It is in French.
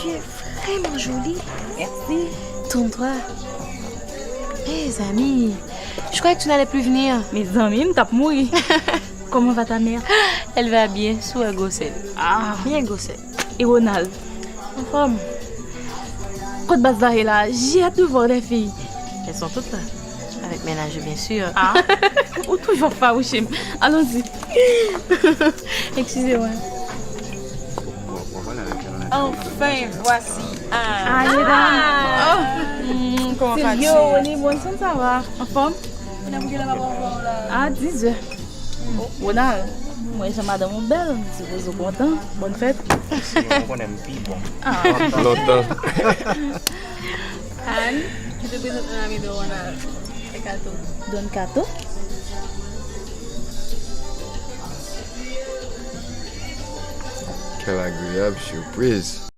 tu es vraiment jolie. Merci. Tourne-toi. Hé, amis, je croyais que tu n'allais plus venir. Mes amis, me tape mourir. Comment va ta mère? Elle va bien, sous un gossette. Ah, Bien gossette. et Ronald? En forme. Côte basse là, j'ai hâte de voir les filles. Elles sont toutes là. Avec ménage, bien sûr. Ah, ou toujours farouché. Allons-y. Excusez-moi. Enfin, voici un. Ah, mesdames. Comment vas-tu? Silvio, on est bon, ça va? En forme? Ah, 10 heures. Ronald, moi, j'ai madame belle. Si vous êtes content, bonne fête. On aime plus bon. Ah, Longtemps. Anne, je te présente un ami de Ronald. C'est Kato. Don Cato. Quelle agréable surprise.